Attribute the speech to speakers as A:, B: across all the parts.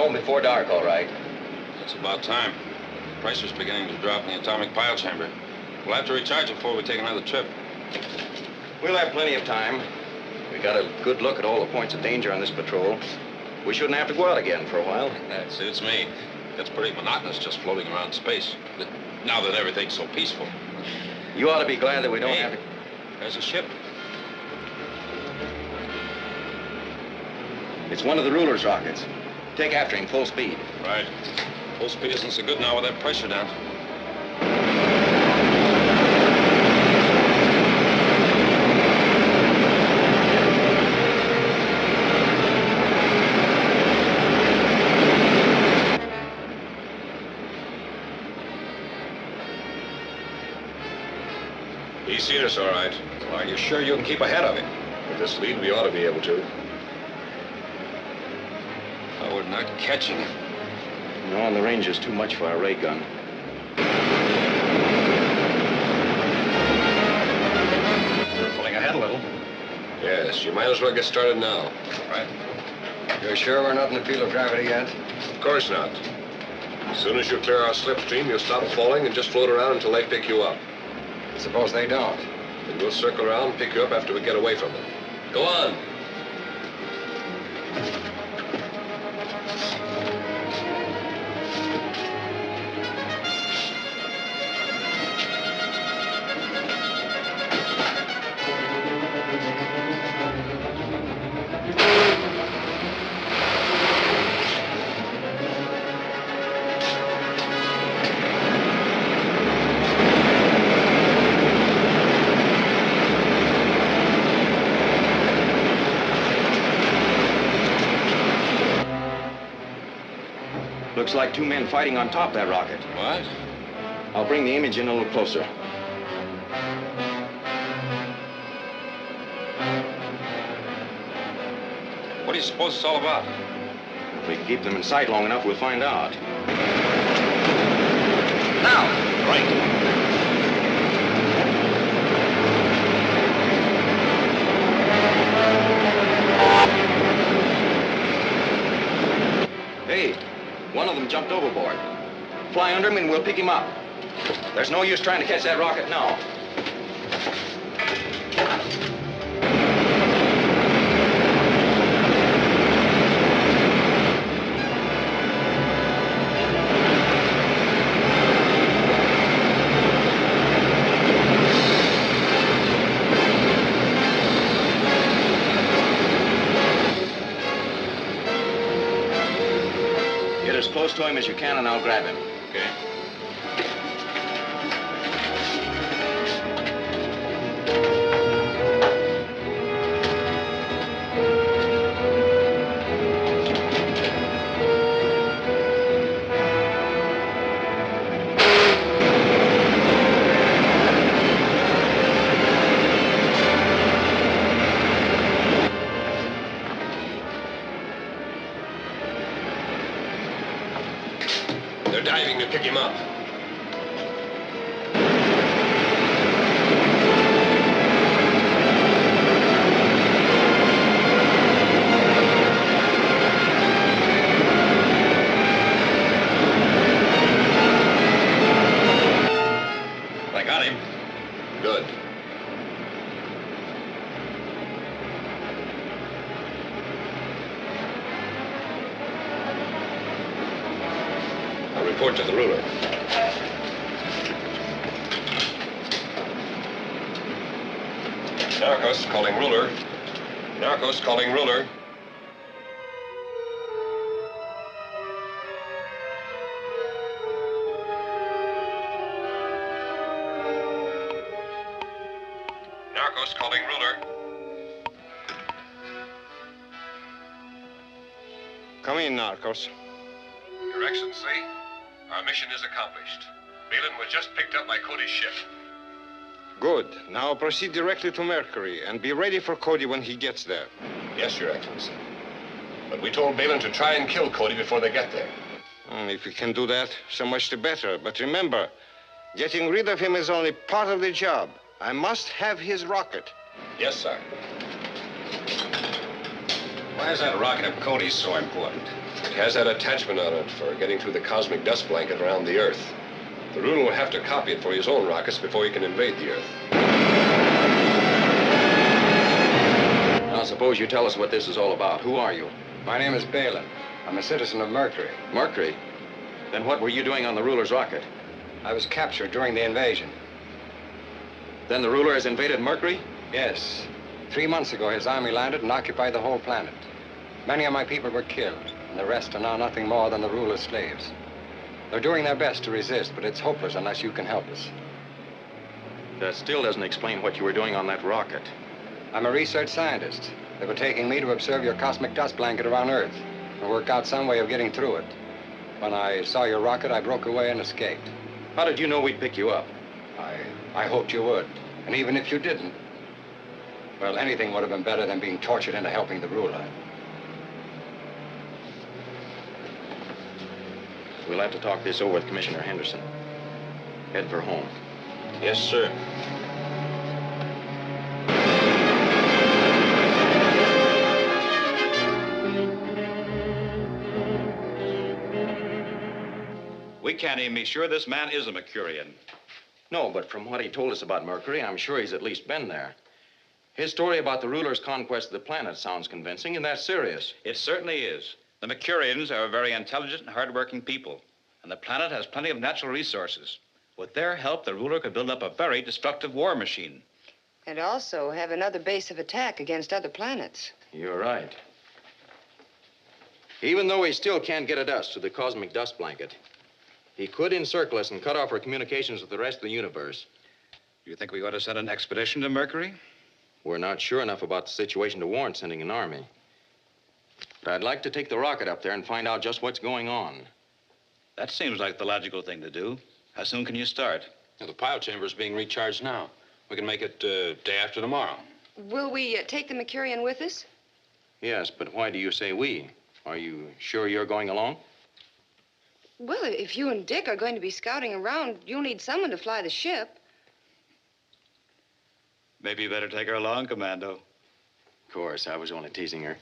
A: home before dark, all right.
B: That's about time. The pressure's beginning to drop in the atomic pile chamber. We'll have to recharge it before we take another trip.
A: We'll have plenty of time. We got a good look at all the points of danger on this patrol. We shouldn't have to go out again for a while.
B: That suits me. It's pretty monotonous just floating around space. Now that everything's so peaceful.
A: You ought to be glad that we don't have to...
B: There's a ship.
A: It's one of the ruler's rockets. Take after him full speed.
B: Right. Full speed isn't so good now with that pressure down.
C: He's seen us all right.
B: Well, are you sure you can keep ahead of him?
C: With this lead, we ought to be able to.
B: Oh, we're not catching him.
A: No, and the range is too much for our ray gun.
B: We're pulling ahead a little.
C: Yes, you might as well get started now.
B: Right.
A: You're sure we're not in the field of gravity yet?
C: Of course not. As soon as you clear our slipstream, you'll stop falling and just float around until they pick you up.
A: Suppose they don't.
C: Then we'll circle around and pick you up after we get away from them. Go on.
A: Looks like two men fighting on top of that rocket.
B: What?
A: I'll bring the image in a little closer.
B: What do you suppose it's all about?
A: If we can keep them in sight long enough, we'll find out. Now!
B: Right.
A: Hey, one of them jumped overboard. Fly under him and we'll pick him up. There's no use trying to catch that rocket now. Get as close to him as you can and I'll grab him.
B: Okay.
C: They're diving to pick him up.
B: I got him.
C: Good. I'll report to the ruler. Narcos calling ruler. Narcos calling ruler. Narcos calling ruler.
D: Come in, Narcos.
C: Your Excellency, our mission is accomplished. Balin was just picked up by Cody's ship.
D: Good. Now proceed directly to Mercury and be ready for Cody when he gets there.
C: Yes, Your Excellency. But we told Balin to try and kill Cody before they get there.
D: If we can do that, so much the better. But remember, getting rid of him is only part of the job. I must have his rocket.
C: Yes, sir.
B: Why is that rocket of Cody's so important?
C: It has that attachment on it for getting through the cosmic dust blanket around the Earth. The ruler will have to copy it for his own rockets before he can invade the Earth.
A: Now, suppose you tell us what this is all about. Who are you?
E: My name is Balin. I'm a citizen of Mercury.
A: Mercury? Then what were you doing on the ruler's rocket?
E: I was captured during the invasion.
A: Then the ruler has invaded Mercury?
E: Yes. 3 months ago, his army landed and occupied the whole planet. Many of my people were killed, and the rest are now nothing more than the ruler's slaves. They're doing their best to resist, but it's hopeless unless you can help us.
A: That still doesn't explain what you were doing on that rocket.
E: I'm a research scientist. They were taking me to observe your cosmic dust blanket around Earth and work out some way of getting through it. When I saw your rocket, I broke away and escaped.
A: How did you know we'd pick you up?
E: I hoped you would. And even if you didn't, well, anything would have been better than being tortured into helping the ruler.
A: We'll have to talk this over with Commissioner Henderson. Head for home.
B: Yes, sir.
F: We can't even be sure this man is a Mercurian.
A: No, but from what he told us about Mercury, I'm sure he's at least been there. His story about the ruler's conquest of the planet sounds convincing, and that's serious.
F: It certainly is. The Mercurians are a very intelligent and hardworking people, and the planet has plenty of natural resources. With their help, the ruler could build up a very destructive war machine.
G: And also have another base of attack against other planets.
A: You're right. Even though he still can't get at us through the cosmic dust blanket, he could encircle us and cut off our communications with the rest of the universe.
F: You think we ought to send an expedition to Mercury?
A: We're not sure enough about the situation to warrant sending an army. But I'd like to take the rocket up there and find out just what's going on.
F: That seems like the logical thing to do. How soon can you start?
B: Now, the pile chamber is being recharged now. We can make it day after tomorrow.
G: Will we take the Mercurian with us?
A: Yes, but why do you say we? Are you sure you're going along?
G: Well, if you and Dick are going to be scouting around, you'll need someone to fly the ship.
F: Maybe you better take her along, Commando.
A: Of course, I was only teasing her.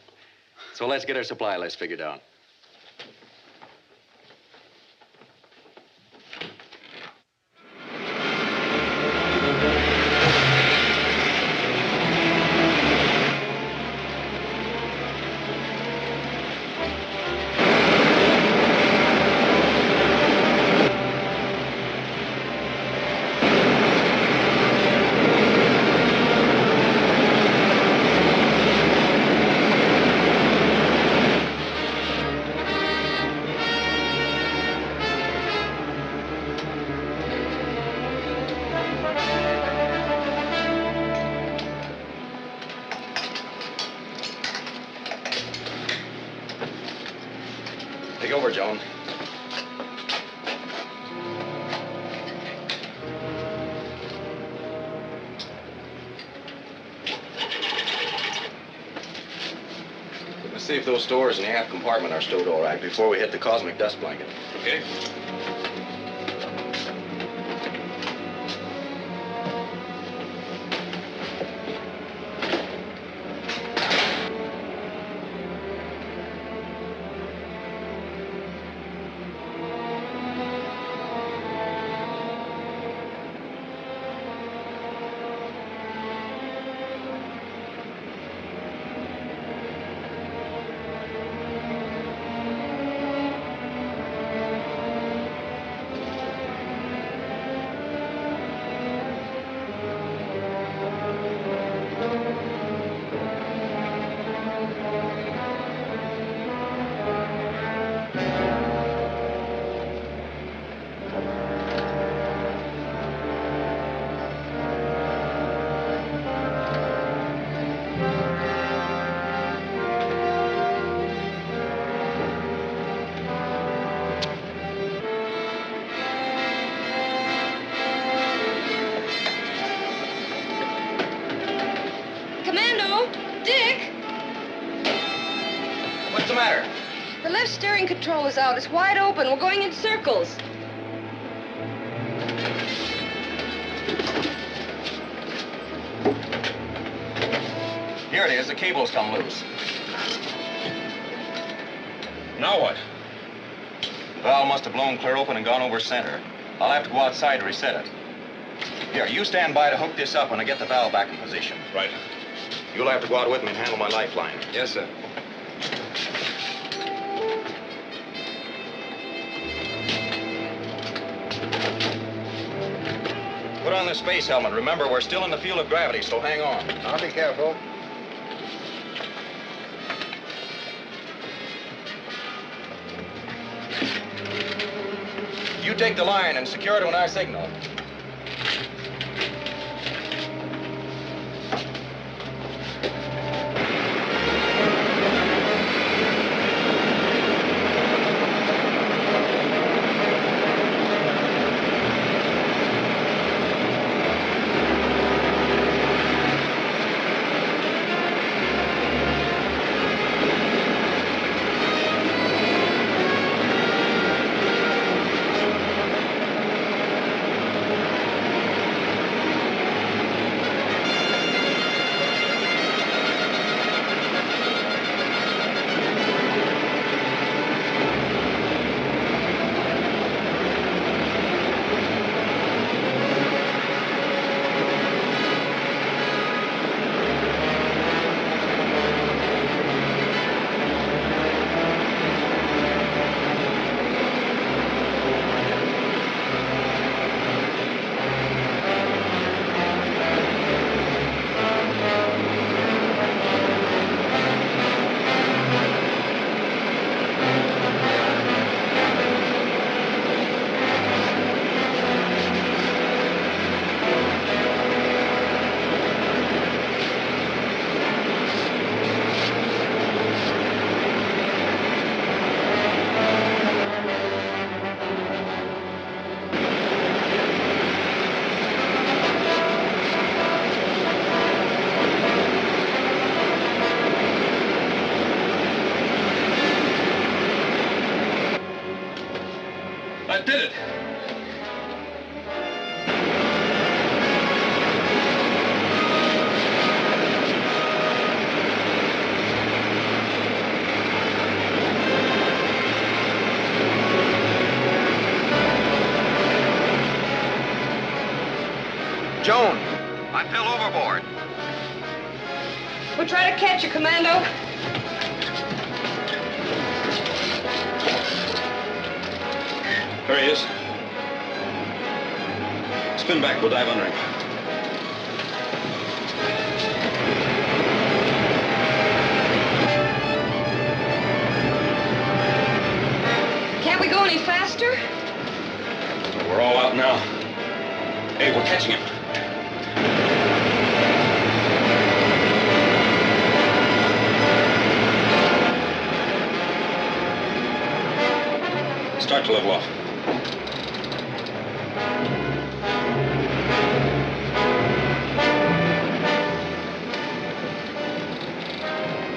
A: So let's get our supply list figured out. Take over, Joan. Let's see if those stores in the aft compartment are stowed all right before we hit the cosmic dust blanket.
B: Okay.
A: What's the matter?
G: The left steering control is out. It's wide open. We're going in circles.
A: Here it is. The cable's come loose.
B: Now what?
A: The valve must have blown clear open and gone over center. I'll have to go outside to reset it. Here, you stand by to hook this up when I get the valve back in position.
B: Right.
A: You'll have to go out with me and handle my lifeline.
E: Yes, sir.
A: Put on the space helmet. Remember, we're still in the field of gravity, so hang on.
E: I'll be careful.
A: You take the line and secure it when I signal.
B: I did it.
A: Joan, I fell overboard.
G: We'll try to catch you, Commando.
B: There he is. Spin back, we'll dive under him.
G: Can't we go any faster?
B: We're all out now. Hey, we're catching him. Start to level off.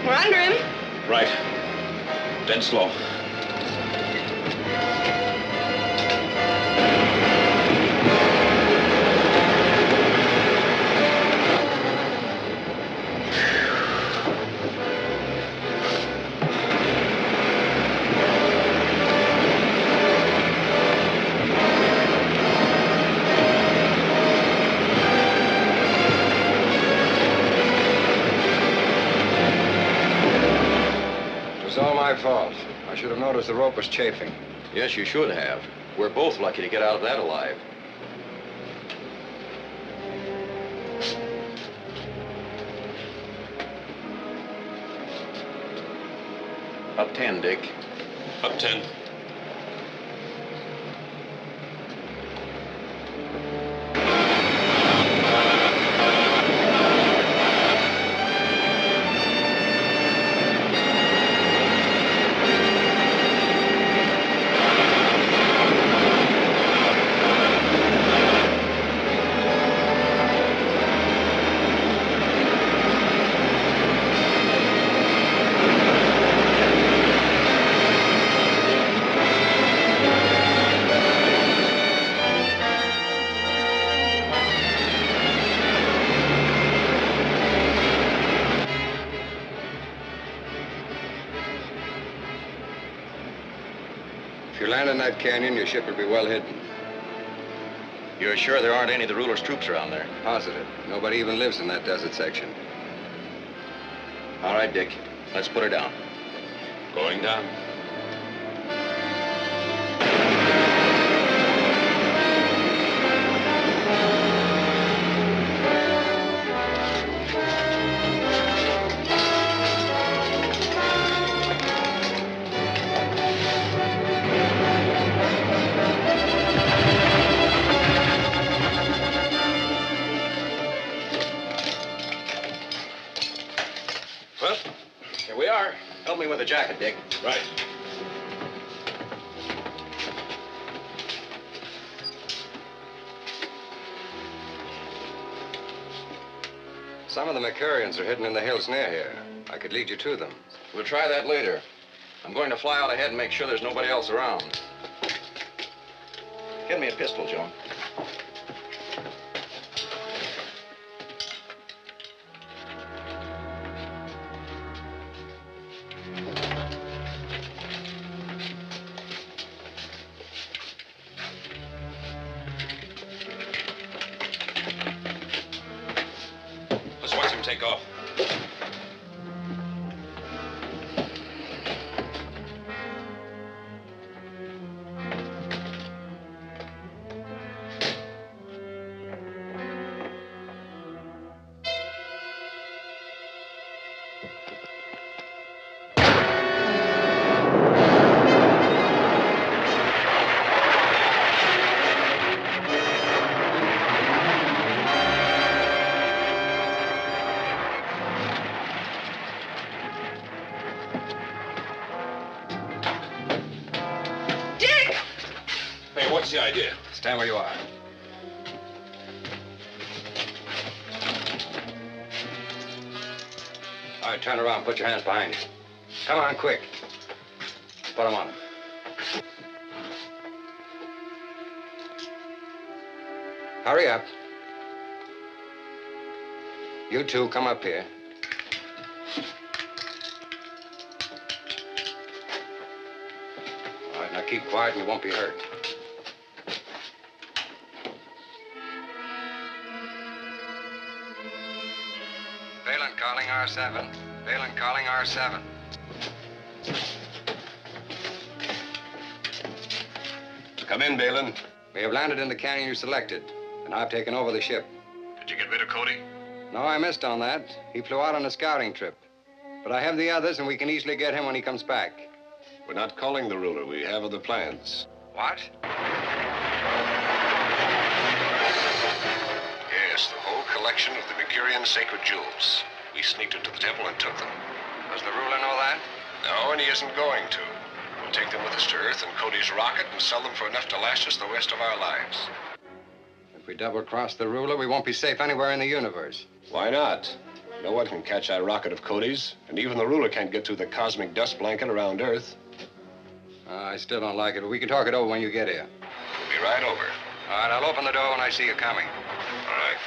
G: We're under him.
B: Right. Dead slow.
E: It was all my fault. I should have noticed the rope was chafing.
A: Yes, you should have. We're both lucky to get out of that alive. Up 10, Dick.
B: Up 10.
E: land in that canyon, your ship would be well hidden.
A: You're sure there aren't any of the ruler's troops around there?
E: Positive. Nobody even lives in that desert section.
A: All right, Dick. Let's put her down.
B: Going down.
A: Well, here we are. Help me with the jacket, Dick.
C: Right.
E: Some of the Mercurians are hidden in the hills near here. I could lead you to them.
A: We'll try that later. I'm going to fly out ahead and make sure there's nobody else around. Get me a pistol, Joan.
B: Let's watch him take off.
G: Dick!
B: Hey, what's the idea?
E: Stand where you are. All right, turn around. Put your hands behind you. Come on, quick. Put them on. Hurry up. You two, come up here. All right, now keep quiet and you won't be hurt. Balin calling R7. Balin calling R7.
C: Come in, Balin.
E: We have landed in the canyon you selected, and I've taken over the ship.
C: Did you get rid of Cody?
E: No, I missed on that. He flew out on a scouting trip. But I have the others, and we can easily get him when he comes back.
C: We're not calling the ruler. We have other plans.
E: What?
C: Yes, the whole collection of the Mercurian sacred jewels. We sneaked into the temple and took them.
E: Does the ruler know that?
C: No, and he isn't going to. We'll take them with us to Earth and Cody's rocket and sell them for enough to last us the rest of our lives.
E: If we double-cross the ruler, we won't be safe anywhere in the universe.
C: Why not? No one can catch that rocket of Cody's, and even the ruler can't get through the cosmic dust blanket around Earth.
E: I still don't like it, but we can talk it over when you get here.
C: We'll be right over.
E: All right, I'll open the door when I see you coming.
C: All right.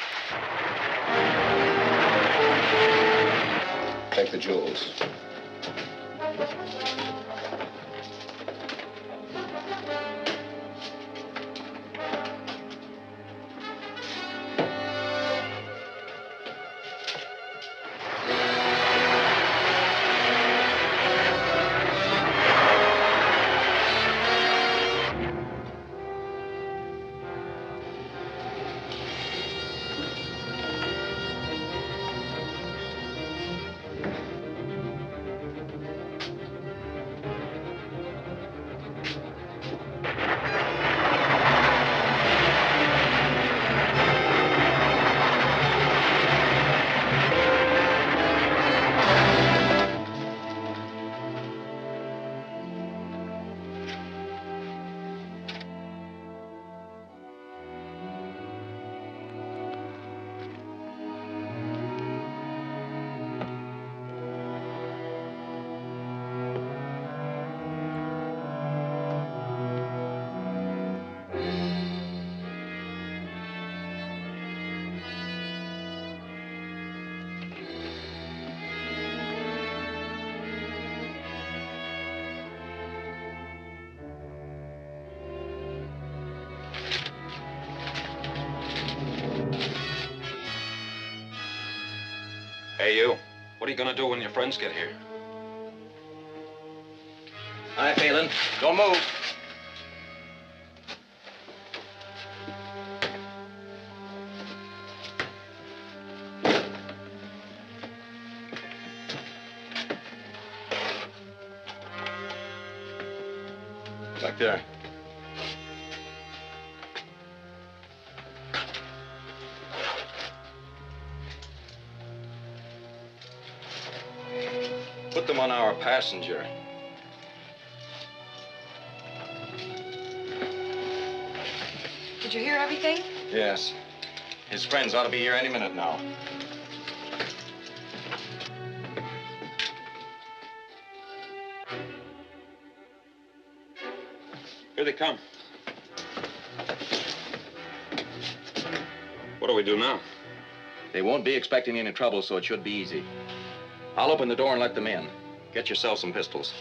C: Take the jewels.
B: Hey, you. What are you gonna do when your friends get here?
A: Hi, Phelan. Don't move. Back there. Put them on our passenger.
G: Did you hear everything?
A: Yes. His friends ought to be here any minute now.
B: Here they come. What do we do now?
A: They won't be expecting any trouble, so it should be easy. I'll open the door and let them in. Get yourself some pistols.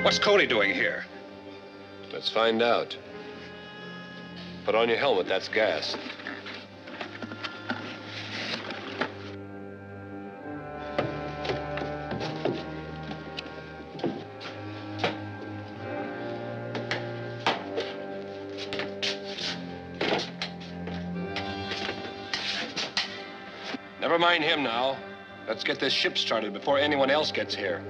F: What's Cody doing here?
C: Let's find out. Put on your helmet, that's gas. Never mind him now. Let's get this ship started before anyone else gets here.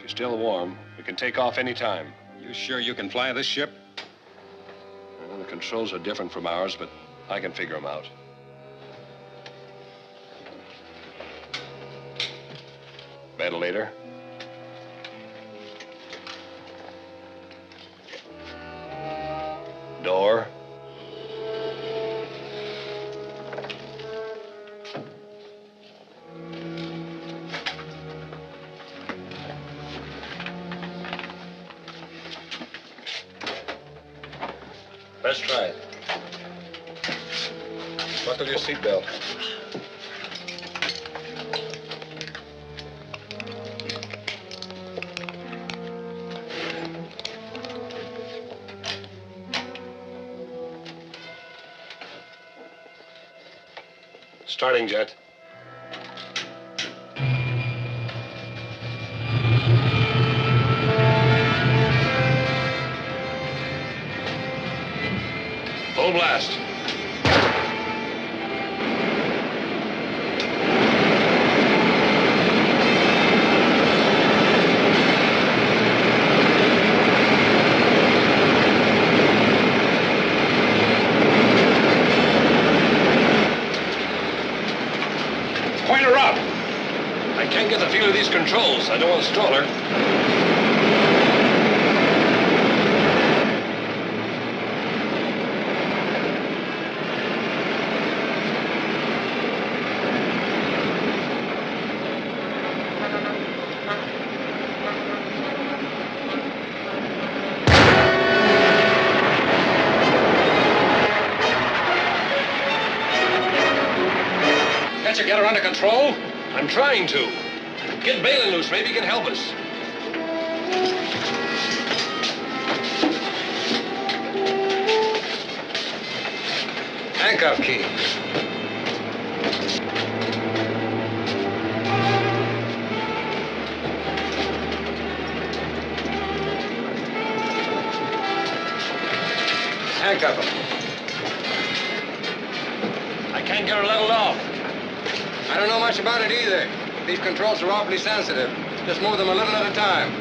C: She's still warm. We can take off any time.
F: You sure you can fly this ship?
C: Well, the controls are different from ours, but I can figure them out. Ventilator. Door. Let's try it. Buckle your seatbelt. Starting jet. Full blast.
F: Point her up!
C: I can't get the feel of these controls. I don't want to stall her.
F: Can't you get her under control?
C: I'm trying to. Get Balin loose. Maybe he can help us.
E: Handcuff key. Handcuff him.
C: I can't get her leveled off.
E: I don't know much about it either. These controls are awfully sensitive. Just move them a little at a time.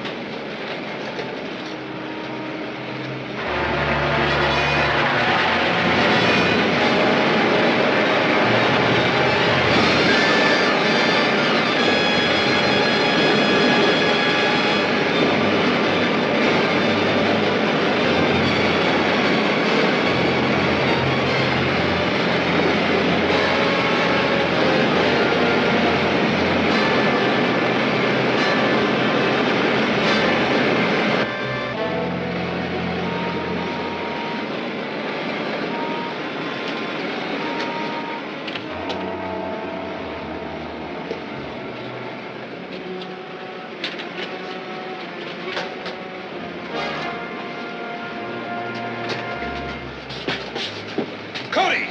C: Cody!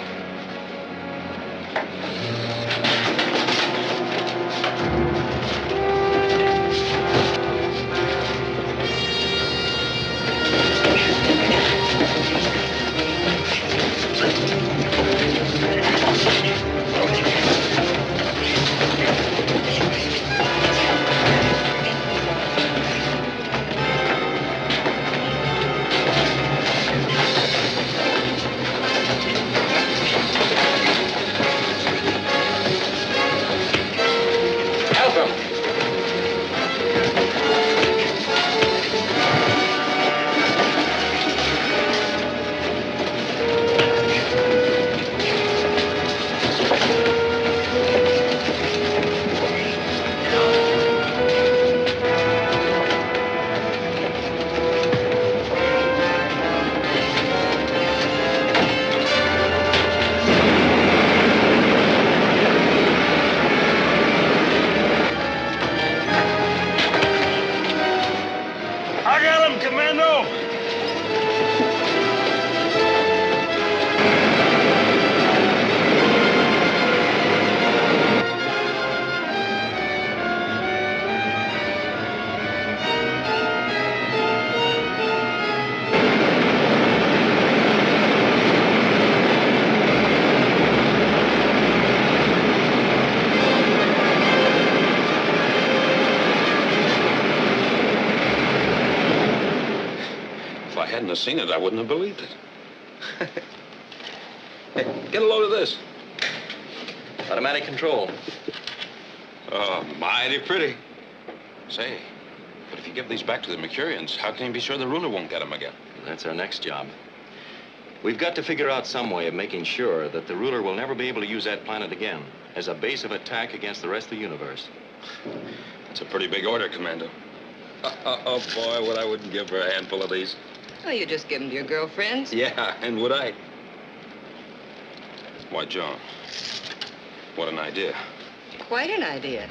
A: Help him!
C: I got him, Commando!
B: If I hadn't have seen it, I wouldn't have believed it. Hey, get a load of this.
A: Automatic control.
B: Oh, mighty pretty. Say, but if you give these back to the Mercurians, how can you be sure the ruler won't get them again?
A: That's our next job. We've got to figure out some way of making sure that the ruler will never be able to use that planet again as a base of attack against the rest of the universe.
B: It's a pretty big order, Commando. Oh, boy, what I wouldn't give for a handful of these.
G: Oh, you just give them to your girlfriends?
B: Yeah, and would I? Why, John, what an idea.
G: Quite an idea.